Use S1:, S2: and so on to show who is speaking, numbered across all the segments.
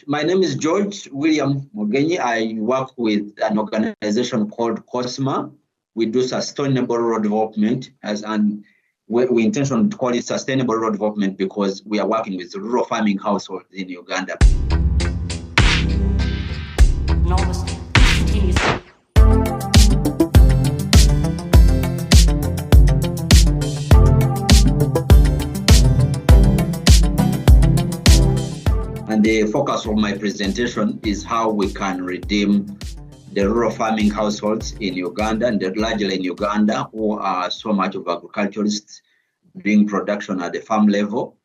S1: My name is George William Mugenyi. I work with an organization called COSMA. We do sustainable rural development, and we intention to call it sustainable rural development because we are working with rural farming households in Uganda. And the focus of my presentation is how we can redeem the rural farming households in Uganda, and largely in Uganda, who are so much of agriculturists doing production at the farm level.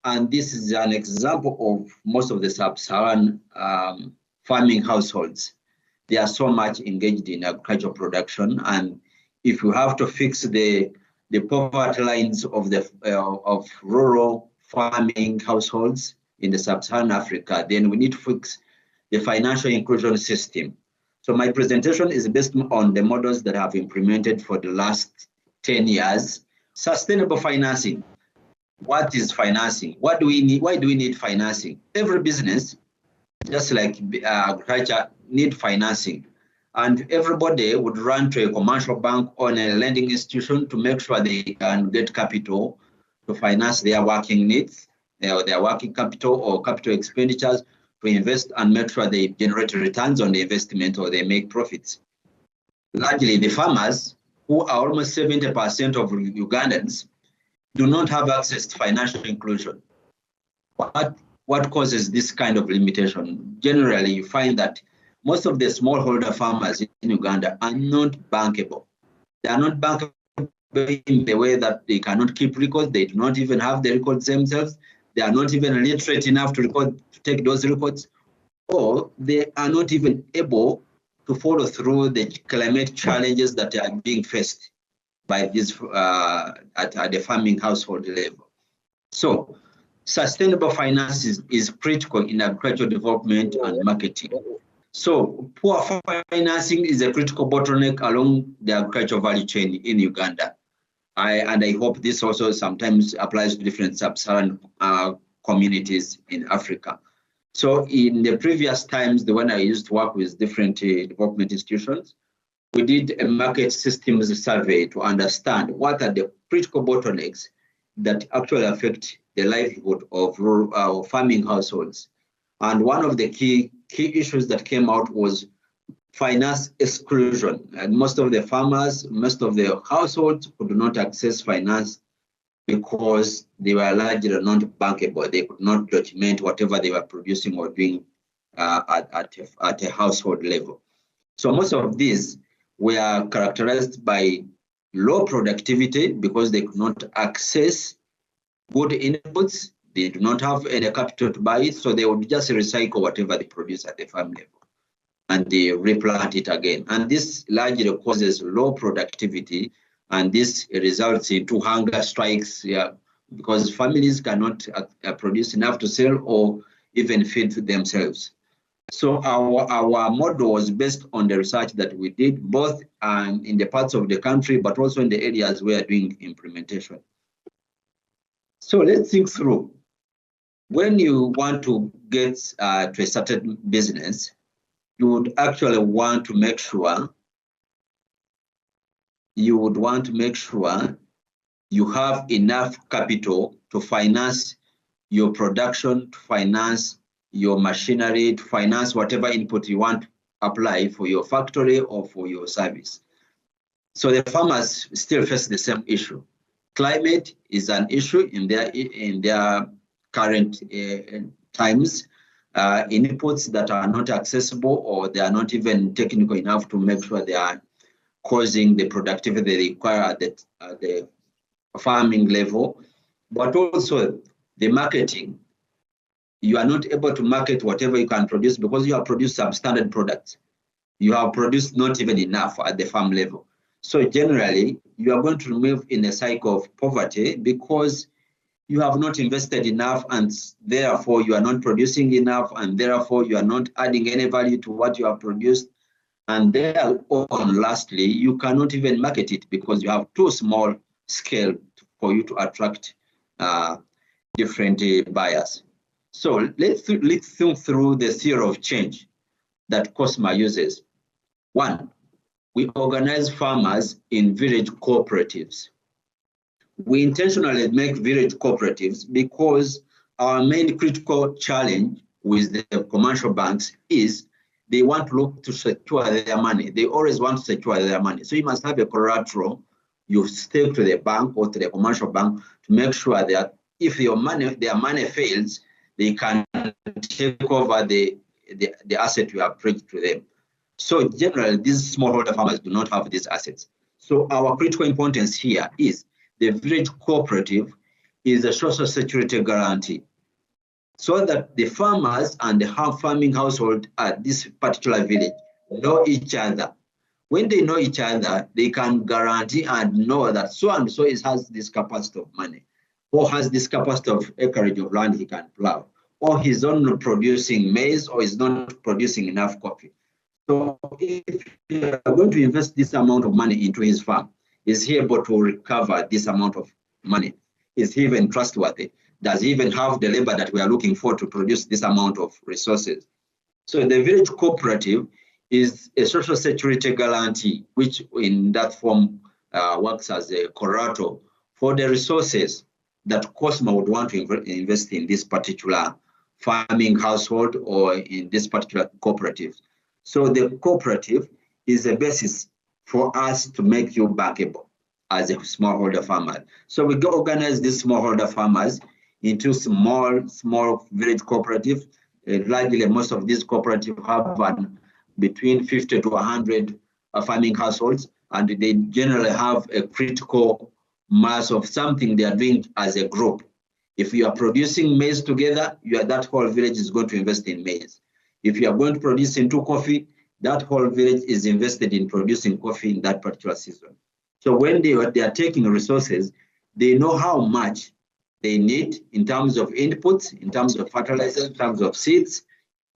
S1: And this is an example of most of the sub-Saharan farming households. They are so much engaged in agricultural production, and if you have to fix the poverty lines of the of rural farming households in the sub-Saharan Africa, then we need to fix the financial inclusion system. So my presentation is based on the models that I've implemented for the last 10 years. Sustainable financing. What is financing? What do we need? Why do we need financing? Every business, just like agriculture, need financing. And everybody would run to a commercial bank or a lending institution to make sure they can get capital to finance their working needs, their working capital or capital expenditures, to invest and make sure they generate returns on the investment or they make profits. Largely, the farmers, who are almost 70% of Ugandans, do not have access to financial inclusion. What causes this kind of limitation? Generally, you find that most of the smallholder farmers in Uganda are not bankable. They are not bankable in the way that they cannot keep records. They do not even have the records themselves. They are not even literate enough to take those records, or they are not even able to follow through the climate challenges that are being faced by this at the farming household level. So sustainable finance is critical in agricultural development and marketing. So poor financing is a critical bottleneck along the agricultural value chain in Uganda. And I hope this also sometimes applies to different sub-Saharan communities in Africa. So in the previous times, when I used to work with different development institutions, we did a market systems survey to understand what are the critical bottlenecks that actually affect the livelihood of rural farming households. And one of the key issues that came out was finance exclusion. And most of the farmers, most of the households could not access finance because they were largely not bankable. They could not document whatever they were producing or doing at a household level. So most of these were characterized by low productivity because they could not access good inputs. They do not have any capital to buy it, so they would just recycle whatever they produce at the farm level and they replant it again. And this largely causes low productivity, and this results into hunger strikes, because families cannot produce enough to sell or even feed themselves. So our model was based on the research that we did, both in the parts of the country, but also in the areas we are doing implementation. So let's think through. When you want to get to a certain business, you would actually want to make sure you have enough capital to finance your production, to finance your machinery, to finance whatever input you want to apply for your factory or for your service. So the farmers still face the same issue. Climate is an issue in their current times. Inputs that are not accessible or they are not even technical enough to make sure they are causing the productivity they require at the farming level, but also the marketing. You are not able to market whatever you can produce because you have produced substandard products. You have produced not even enough at the farm level. So generally, you are going to move in a cycle of poverty because you have not invested enough, and therefore you are not producing enough, and therefore you are not adding any value to what you have produced. And thereon, lastly, you cannot even market it because you have too small scale for you to attract different buyers. So let's think through the theory of change that COSMA uses. One, we organize farmers in village cooperatives. We intentionally make village cooperatives because our main critical challenge with the commercial banks is they want to look to secure their money. They always want to secure their money. So you must have a collateral. You stake to the bank or to the commercial bank to make sure that if their money fails, they can take over the asset you have pledged to them. So generally, these smallholder farmers do not have these assets. So our critical importance here is the village cooperative is a social security guarantee, so that the farmers and the farming household at this particular village know each other. When they know each other, they can guarantee and know that so and so has this capacity of money, or has this capacity of acreage of land he can plow, or he's not producing maize, or is not producing enough coffee. So if you are going to invest this amount of money into his farm, is he able to recover this amount of money? Is he even trustworthy? Does he even have the labor that we are looking for to produce this amount of resources? So the village cooperative is a social security guarantee, which in that form works as a collateral for the resources that COSMA would want to invest in this particular farming household or in this particular cooperative. So the cooperative is a basis for us to make you bankable as a smallholder farmer. So we organize these smallholder farmers into small village cooperatives. Largely, most of these cooperatives have between 50 to 100 farming households, and they generally have a critical mass of something they are doing as a group. If you are producing maize together, that whole village is going to invest in maize. If you are going to produce into coffee, that whole village is invested in producing coffee in that particular season. So when they are taking resources, they know how much they need in terms of inputs, in terms of fertilizers, in terms of seeds,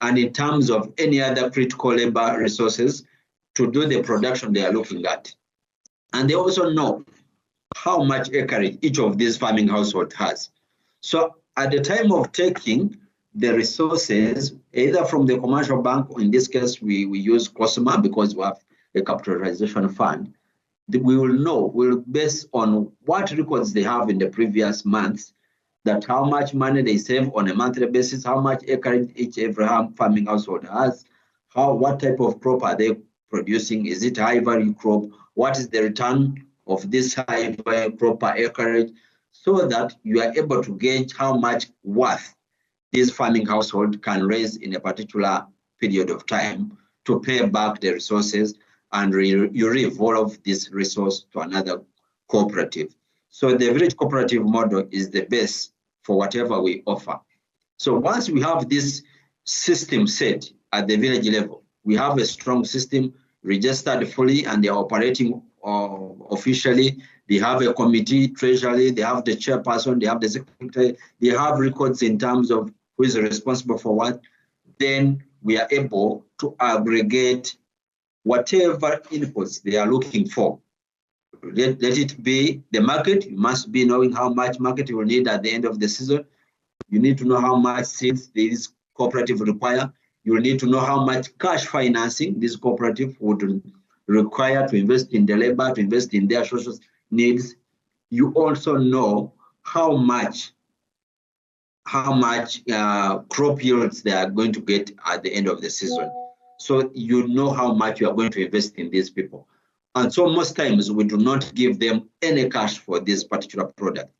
S1: and in terms of any other critical labor resources to do the production they are looking at. And they also know how much acreage each of these farming households has. So at the time of taking the resources, either from the commercial bank, or in this case, we use COSMA because we have a capitalization fund, we will know, we'll base on what records they have in the previous months, that how much money they save on a monthly basis, how much acreage every farming household has, what type of crop are they producing, is it high value crop, what is the return of this high value crop per acreage, so that you are able to gauge how much worth this farming household can raise in a particular period of time to pay back the resources, and you revolve this resource to another cooperative. So the village cooperative model is the base for whatever we offer. So once we have this system set at the village level, we have a strong system registered fully, and they are operating officially. They have a committee, treasury, they have the chairperson, they have the secretary, they have records in terms of who is responsible for what. Then we are able to aggregate whatever inputs they are looking for. Let it be the market. You must be knowing how much market you will need at the end of the season. You need to know how much seeds this cooperative require. You will need to know how much cash financing this cooperative would require to invest in the labor, to invest in their social needs. You also know how much crop yields they are going to get at the end of the season. So you know how much you are going to invest in these people. And so most times we do not give them any cash for this particular product.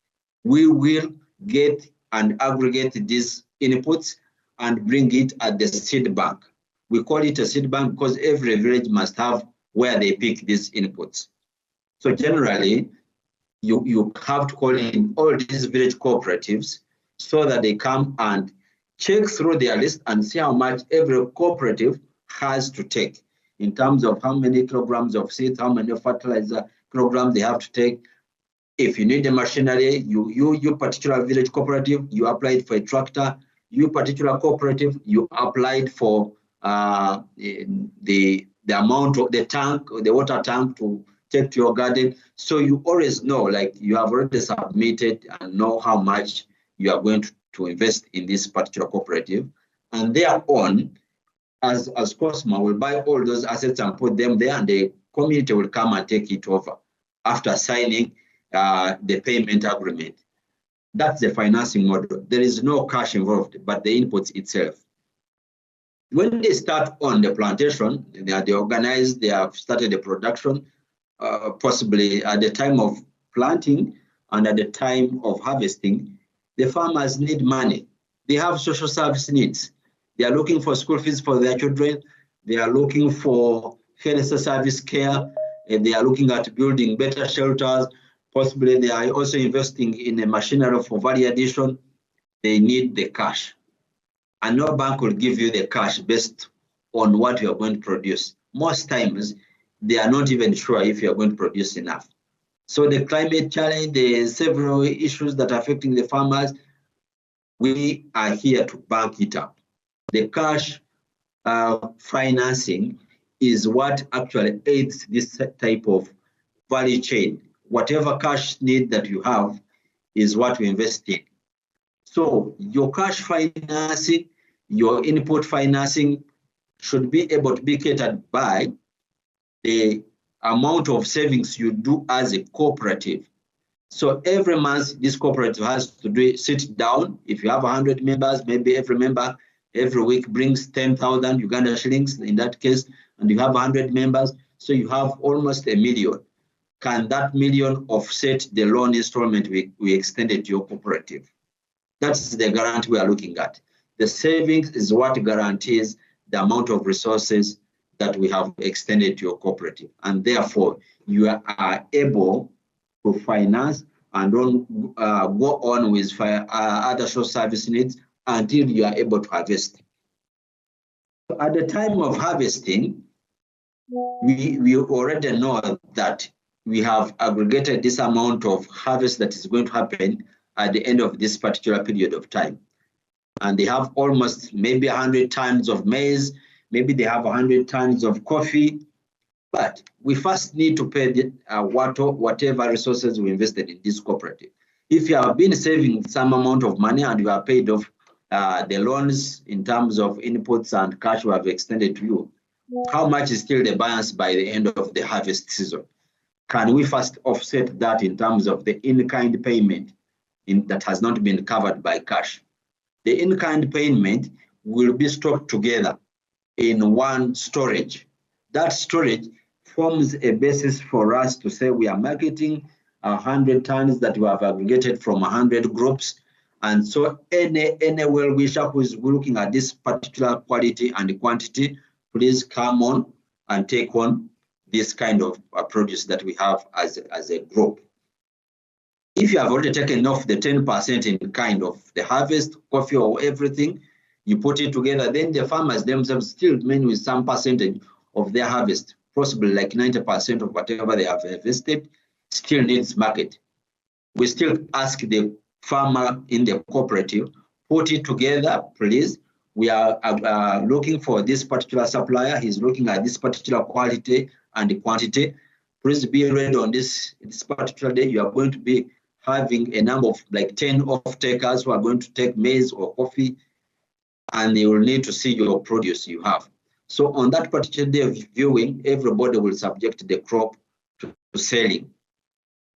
S1: We will get and aggregate these inputs and bring it at the seed bank. We call it a seed bank because every village must have where they pick these inputs. So generally, you have to call in all these village cooperatives so that they come and check through their list and see how much every cooperative has to take in terms of how many kilograms of seeds, how many fertilizer kilograms they have to take. If you need the machinery, you particular village cooperative, you applied for a tractor. You particular cooperative, you applied for the amount of the tank, the water tank to take to your garden. So you always know, like you have already submitted and know how much you are going to invest in this particular cooperative, and thereon, as Cosmo will buy all those assets and put them there, and the community will come and take it over after signing the payment agreement. That's the financing model. There is no cash involved, but the inputs itself. When they start on the plantation, they organize, they have started the production, possibly at the time of planting and at the time of harvesting, the farmers need money. They have social service needs. They are looking for school fees for their children. They are looking for health service care. And they are looking at building better shelters. Possibly they are also investing in a machinery for value addition. They need the cash. And no bank will give you the cash based on what you are going to produce. Most times, they are not even sure if you are going to produce enough. So the climate challenge, the several issues that are affecting the farmers, we are here to bank it up. The cash financing is what actually aids this type of value chain. Whatever cash need that you have is what we invest in. So your cash financing, your input financing should be able to be catered by the amount of savings you do as a cooperative. So every month, this cooperative has to sit down. If you have 100 members, maybe every member every week brings 10,000 Uganda shillings in that case, and you have 100 members, so you have almost $1 million. Can that $1 million offset the loan installment we extended to your cooperative? That's the guarantee we are looking at. The savings is what guarantees the amount of resources that we have extended to your cooperative. And therefore, you are able to finance and don't go on with other social service needs until you are able to harvest. So at the time of harvesting, we already know that we have aggregated this amount of harvest that is going to happen at the end of this particular period of time. And they have almost maybe 100 tons of maize, maybe they have 100 tons of coffee, but we first need to pay whatever resources we invested in this cooperative. If you have been saving some amount of money and you are paid off the loans in terms of inputs and cash we have extended to you, how much is still the balance by the end of the harvest season? Can we first offset that in terms of the in-kind payment that has not been covered by cash? The in-kind payment will be stored together in one storage. That storage forms a basis for us to say we are marketing 100 tons that we have aggregated from 100 groups. And so any well-wisher who is looking at this particular quality and quantity, please come on and take on this kind of produce that we have as a group. If you have already taken off the 10% in kind of the harvest, coffee or everything, you put it together, then the farmers themselves still remain with some percentage of their harvest, possibly like 90% of whatever they have harvested, still needs market. We still ask the farmer in the cooperative, put it together, please. We are looking for this particular supplier. He's looking at this particular quality and quantity. Please be ready on this particular day. You are going to be having a number of like 10 off-takers who are going to take maize or coffee, and they will need to see your produce you have. So on that particular day of viewing, everybody will subject the crop to selling.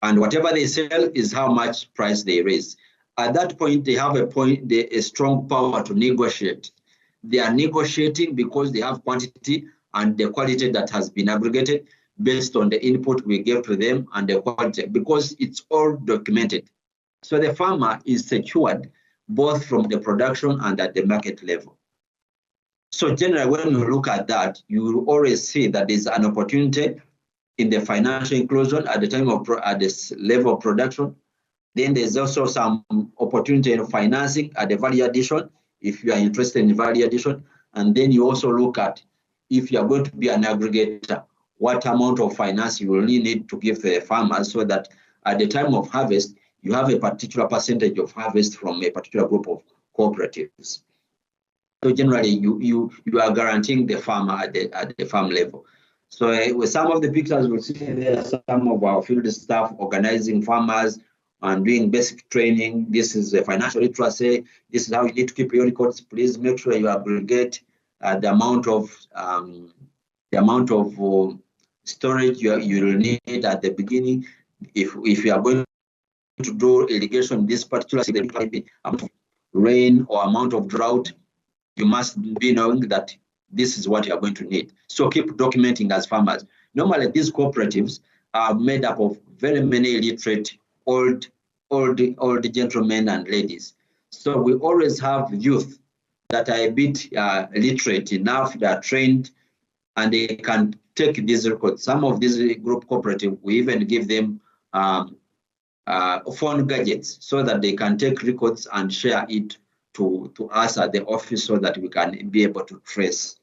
S1: And whatever they sell is how much price they raise. At that point, they have a strong power to negotiate. They are negotiating because they have quantity and the quality that has been aggregated based on the input we gave to them and the quality, because it's all documented. So the farmer is secured both from the production and at the market level. So generally, when you look at that, you will always see that there's an opportunity in the financial inclusion at the time of at this level of production. Then there's also some opportunity in financing at the value addition, if you are interested in value addition. And then you also look at if you are going to be an aggregator, what amount of finance you will need to give the farmers so that at the time of harvest, you have a particular percentage of harvest from a particular group of cooperatives. So generally, you are guaranteeing the farmer at the farm level. So with some of the pictures we'll see there, some of our field staff organizing farmers and doing basic training. This is a financial literacy. This is how you need to keep your records. Please make sure you aggregate the amount of storage you will need at the beginning. If you are going to do irrigation in this particular amount of rain or amount of drought, you must be knowing that this is what you are going to need. So keep documenting as farmers. Normally, these cooperatives are made up of very many literate old gentlemen and ladies. So we always have youth that are a bit literate enough, they are trained, and they can take these records. Some of these group cooperative, we even give them phone gadgets so that they can take records and share it to us at the office so that we can be able to trace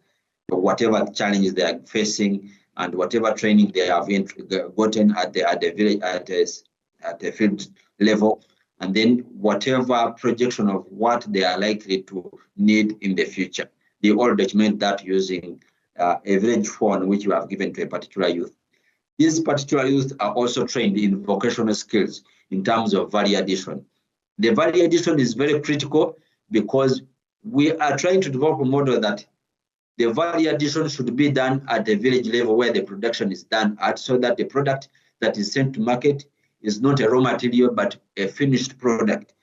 S1: whatever challenges they are facing and whatever training they have gotten at the village, at the field level, and then whatever projection of what they are likely to need in the future. They all document that using a village phone which you have given to a particular youth. These particular youth are also trained in vocational skills in terms of value addition. The value addition is very critical because we are trying to develop a model that the value addition should be done at the village level where the production is done at, so that the product that is sent to market is not a raw material but a finished product.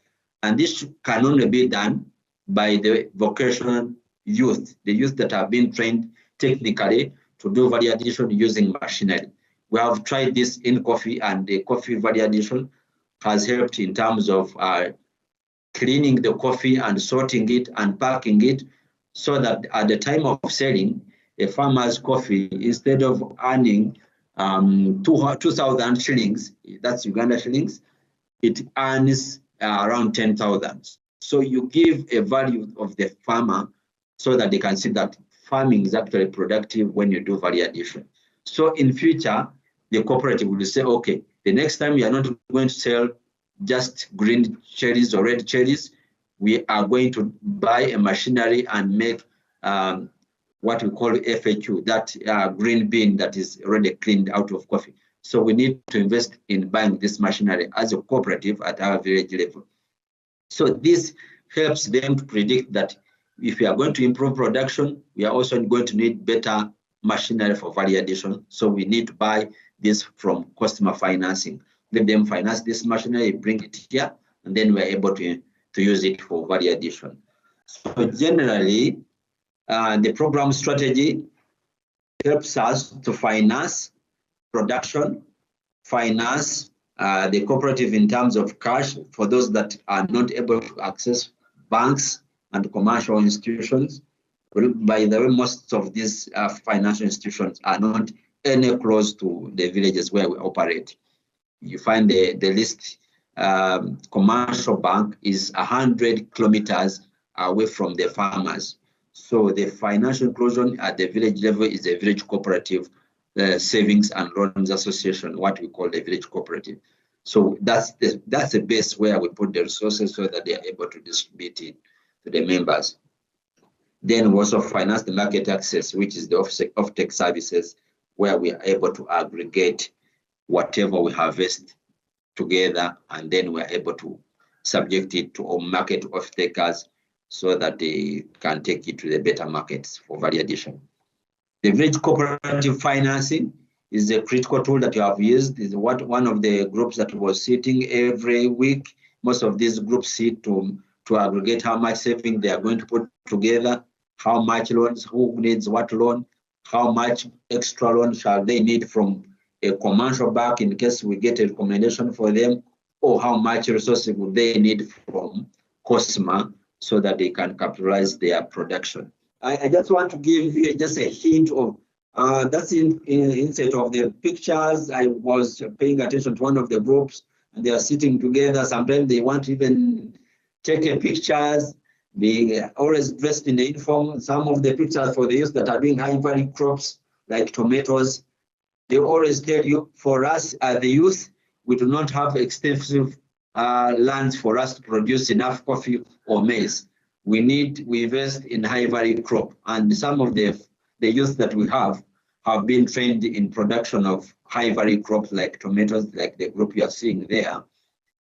S1: And this can only be done by the vocational youth, the youth that have been trained technically to do value addition using machinery. We have tried this in coffee, and the coffee value addition has helped in terms of cleaning the coffee and sorting it and packing it, so that at the time of selling a farmer's coffee, instead of earning 2,000 shillings, that's Uganda shillings, it earns around 10,000. So you give a value of the farmer so that they can see that farming is actually productive when you do value addition. So in future, the cooperative will say, okay, the next time you are not going to sell just green cherries or red cherries, we are going to buy a machinery and make what we call FAQ, that green bean that is already cleaned out of coffee. So we need to invest in buying this machinery as a cooperative at our village level. So this helps them to predict that if we are going to improve production, we are also going to need better machinery for value addition. So we need to buy this from customer financing. Let them finance this machinery, bring it here, and then we're able to use it for value addition. So generally, the program strategy helps us to finance production, finance the cooperative in terms of cash for those that are not able to access banks and commercial institutions. By the way, most of these financial institutions are not any close to the villages where we operate. You find the list, commercial bank is 100 kilometers away from the farmers. So the financial inclusion at the village level is a village cooperative savings and loans association, what we call the village cooperative. So that's the base where we put the resources so that they are able to distribute it to the members. Then we also finance the market access, which is the off-take services, where we are able to aggregate whatever we harvest together, and then we're able to subject it to market off-takers so that they can take it to the better markets for value addition. The village cooperative financing is a critical tool that you have used. Is one of the groups that was sitting every week. Most of these groups sit to aggregate how much saving they are going to put together, how much loans, who needs what loan, how much extra loan shall they need from a commercial bank in case we get a recommendation for them, or how much resources would they need from customer so that they can capitalize their production. I just want to give you just a hint of that's instead of the pictures. I was paying attention to one of the groups, and they are sitting together. Sometimes they want to even take pictures. They are always dressed in the uniform. Some of the pictures for the youth that are doing high value crops like tomatoes, they always tell you, for us as the youth, we do not have extensive lands for us to produce enough coffee or maize. We invest in high value crop, and some of the youth that we have been trained in production of high value crops like tomatoes, like the group you are seeing there.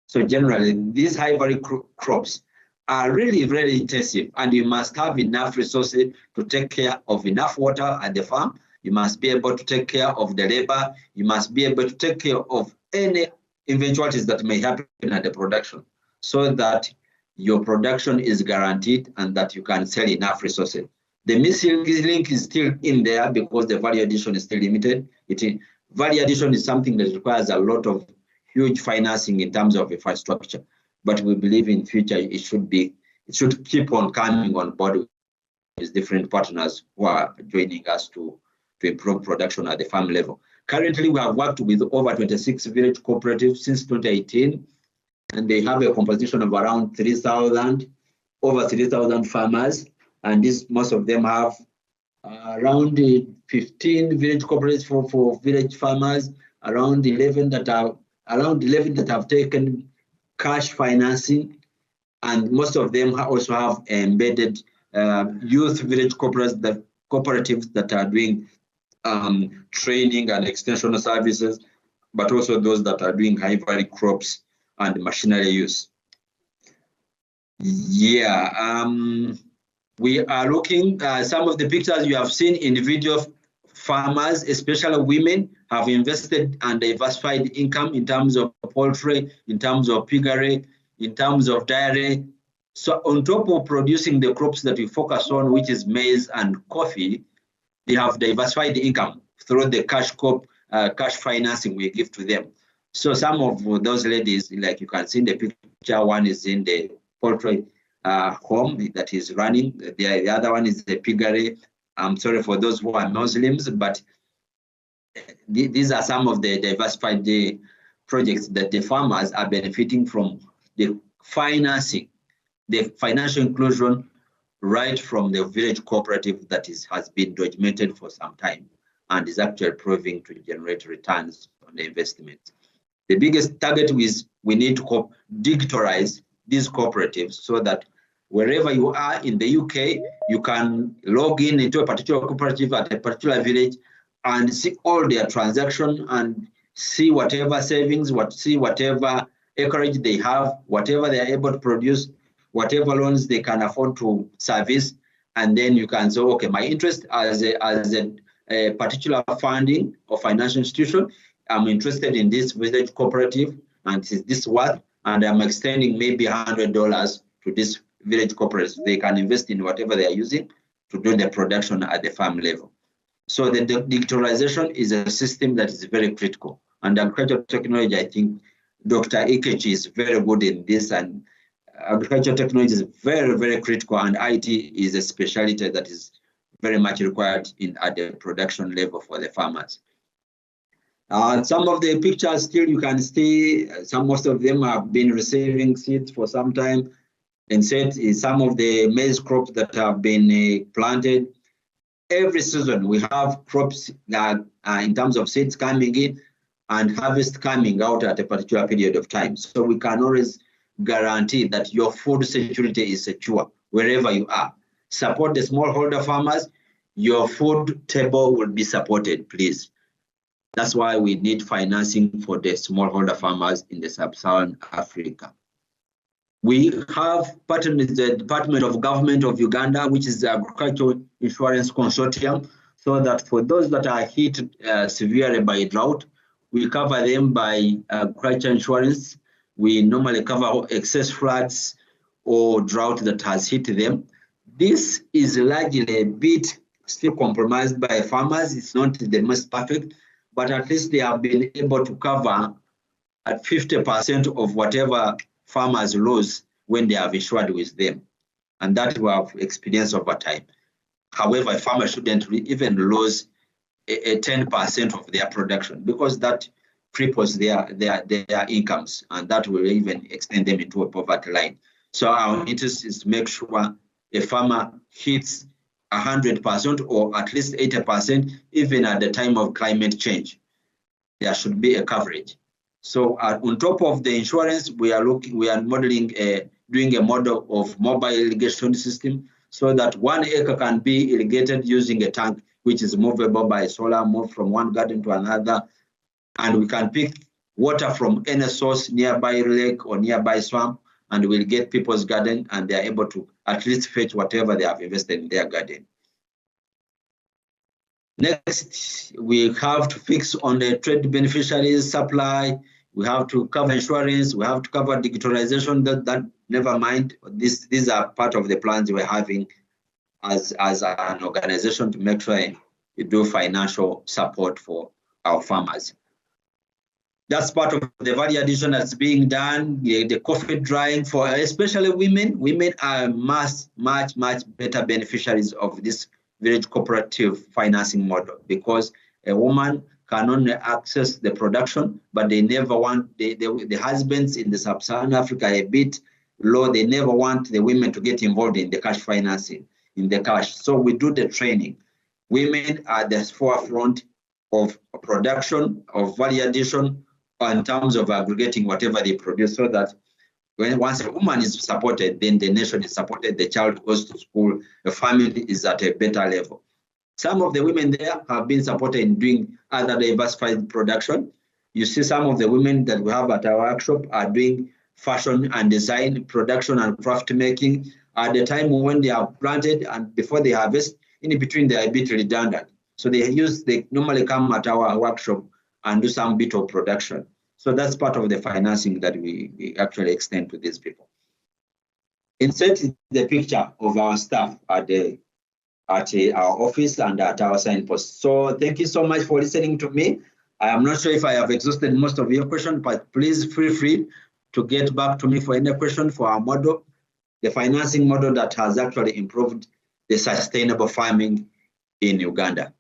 S1: So generally, these high value crops are really very intensive, and you must have enough resources to take care of enough water at the farm. You must be able to take care of the labor. You must be able to take care of any eventualities that may happen at the production, so that your production is guaranteed and that you can sell enough resources. The missing link is still in there because the value addition is still limited. Value addition is something that requires a lot of huge financing in terms of infrastructure, but we believe in future it should keep on coming on board with different partners who are joining us to improve production at the farm level. Currently, we have worked with over 26 village cooperatives since 2018, and they have a composition of around over 3,000 farmers, and most of them have around 15 village cooperatives for village farmers, around 11 that have taken cash financing, and most of them also have embedded youth village cooperatives that are doing training and extension services, but also those that are doing high value crops and machinery use. Yeah, we are looking some of the pictures you have seen in the video. Farmers, especially women, have invested and diversified income in terms of poultry, in terms of piggery, in terms of dairy. So on top of producing the crops that we focus on, which is maize and coffee, they have diversified the income through the cash financing we give to them. So some of those ladies, like you can see in the picture, one is in the poultry home that is running. The other one is the piggery. I'm sorry for those who are Muslims, but these are some of the diversified projects that the farmers are benefiting from, the financing, the financial inclusion right from the village cooperative that has been documented for some time and is actually proving to generate returns on the investment. The biggest target is we need to digitalize these cooperatives so that wherever you are in the UK, you can log in into a particular cooperative at a particular village and see all their transactions and see whatever savings, see whatever acreage they have, whatever they are able to produce, whatever loans they can afford to service, and then you can say, okay, my interest as a particular funding or financial institution, I'm interested in this village cooperative, and it's this worth, and I'm extending maybe $100 to this village cooperative. They can invest in whatever they are using to do the production at the farm level. So the digitalization is a system that is very critical. And agricultural technology, I think Dr. Ikechi is very good in this, and agricultural technology is very, very critical, and IT is a specialty that is very much required at the production level for the farmers. Some of the pictures still you can see, most of them have been receiving seeds for some time, and some of the maize crops that have been planted. Every season we have crops that in terms of seeds coming in and harvest coming out at a particular period of time. So we can always guarantee that your food security is secure wherever you are. Support the smallholder farmers. Your food table will be supported, please. That's why we need financing for the smallholder farmers in the sub-Saharan Africa. We have partnered with the Department of Government of Uganda, which is the Agricultural Insurance Consortium, so that for those that are hit severely by drought, we cover them by agricultural insurance. We normally cover excess floods or drought that has hit them. This is largely a bit still compromised by farmers. It's not the most perfect, but at least they have been able to cover at 50% of whatever farmers lose when they have insured with them. And that we have experienced over time. However, a farmer shouldn't even lose a 10% of their production, because that cripples their incomes, and that will even extend them into a poverty line. So our interest is to make sure a farmer hits 100% or at least 80%, even at the time of climate change. There should be a coverage. So on top of the insurance, we are modeling, doing a model of mobile irrigation system, so that 1 acre can be irrigated using a tank, which is movable by solar, move from one garden to another. And we can pick water from any source, nearby lake or nearby swamp, and will get people's garden, and they are able to at least fetch whatever they have invested in their garden. Next, we have to fix on the trade beneficiaries supply. We have to cover insurance. We have to cover digitalization. That never mind. These are part of the plans we're having as an organization to make sure we do financial support for our farmers. That's part of the value addition that's being done. The coffee drying for especially women. Women are much better beneficiaries of this village cooperative financing model, because a woman can only access the production, but they never want the husbands in the sub-Saharan Africa a bit low. They never want the women to get involved in the cash financing, in the cash. So we do the training. Women are the forefront of production, of value addition, in terms of aggregating whatever they produce, so that once a woman is supported, then the nation is supported, the child goes to school, the family is at a better level. Some of the women there have been supported in doing other diversified production. You see some of the women that we have at our workshop are doing fashion and design, production and craft making. At the time when they are planted and before they harvest, in between they are a bit redundant. So they normally come at our workshop and do some bit of production. So that's part of the financing that we actually extend to these people. Insert the picture of our staff at our office and at our signpost. So thank you so much for listening to me. I am not sure if I have exhausted most of your questions, but please feel free to get back to me for any question for our model, the financing model that has actually improved the sustainable farming in Uganda.